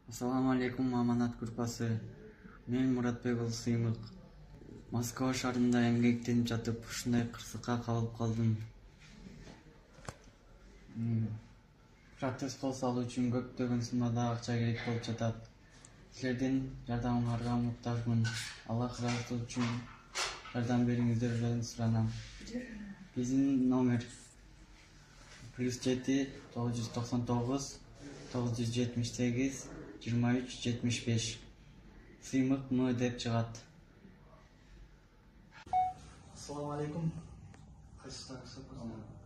Assalamu alaikum Аманат группасы. Мен Muratbek ул Сыймык. Москва шаарында эмгектенип жатып, ушундай кырсыкка калып калдым. Протез кол салуу үчүн көптөгөн суммада акча керек болуп жатат. Силердин жардамыңарга муктажмын. Аллах ыраазы үчүн жардам бериңиздерди суранам. Биздин номер +7 999 978 2375. Сыймык М деп чыгат. Assalamu alaikum.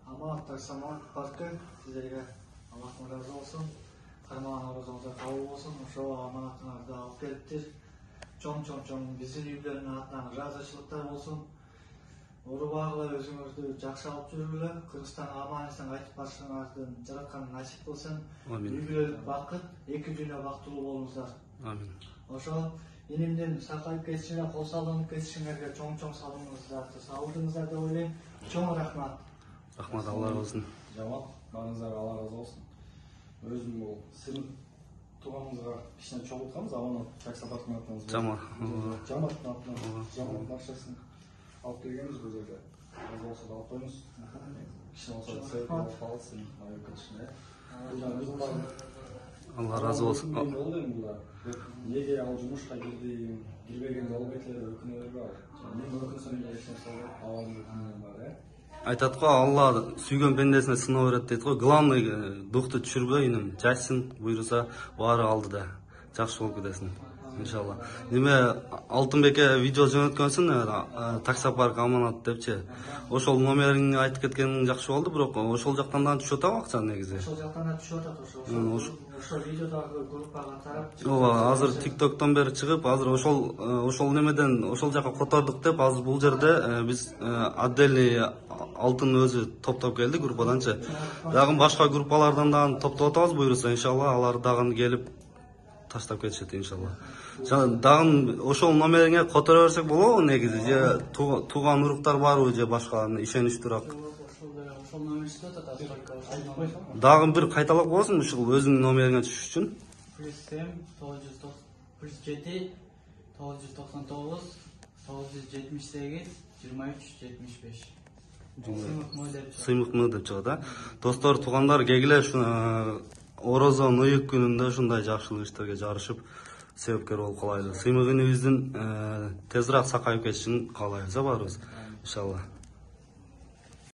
Аманат Таксамат паркы сіздерге Аллахтың разы болсын. Қармаған оразаңыздар қабыл болсын. Ошо аманатыңарды алып келиптир. Чоң биздин үйлөрдүн атынан ыраазычылыктар болсын. Урубагыла өзүңөрдү жакшы алып жүргүлө. Кыргызстанга аман-эсен кайтып барышыңарды жараткан насип кылсын. Үй бүлөлүк бакыт, эки дүйнө бактылуу болуңуздар. Амин. Ошо инимдин сакайып кетишине, кол салынып кетишиңерге чоң салымыңыздарды сабылдыңыздар деп ойлойм. Чоң рахмат. Рахмат, Алла разы болсын. Жамал, барыңыздарга Алла разы болсын. Өзүм бул Сыймык тууганыңызга кичине чогултканбыз, Аманат таксопарктын атынан. Жаматтын атынан. Жамал барчасын алып келгенбиз бул жерде. Разы болсо да алып коюңуз. Кичине болсо сыйып алып калсын, айып кетишине. Алла разы болсын. Болду эми булар. Неге ал жумушка кирбегенде ол кетелер өкүнө бербей. Мен өкүнсөм эч нерсе абалын өкүнүм бар, Айтат го, Алла сүйгөн пендесине сыноо берет дейт го. Главный дукту түшүрбөй, иним жашсын, буйруса баары алдыда. Жакшы болуп кетесиң. Иншалла. Неме Алтынбекке видео жөнөткөнсүң, таксопарк Аманат депчи. Ошол номериңди айтып кеткениң жакшы болду, бирок ошол жактан да түшүп атабы акча негизи? Ошол жактан да түшүп атат ошо видеодагы группага тарап. Ооба, азыр TikToктон бери чыгып, азыр ошол немеден ошол жака котордук деп, азыр бул жерде биз отдельный алтын өзү топтоп келди группаданчы. Дагы башка группалардан да топтоп атабыз, буйруса иншалла алар дагы келип таштап кетишет иншалла. Дагы ошол номериңе которо берсек болобу негизи? Же тууган уруктар барбы же башка ишеничтүүрөөк? Ошол номерсиз атат, только Дагы бир кайталап коесуңбу ушул өзүңдүн номериңе түшүш үчүн? +7 999 978 2375. Сыймык М деп чыгат, Достор, туугандар, кегиле Орозон ыйык күнүндө ушундай жакшылык иштерге жарышып себепкер болуп калайлы. Сыймык инибиздин тезирээк сакайып кетишин каалайбыз, баарыбыз. Иншалла.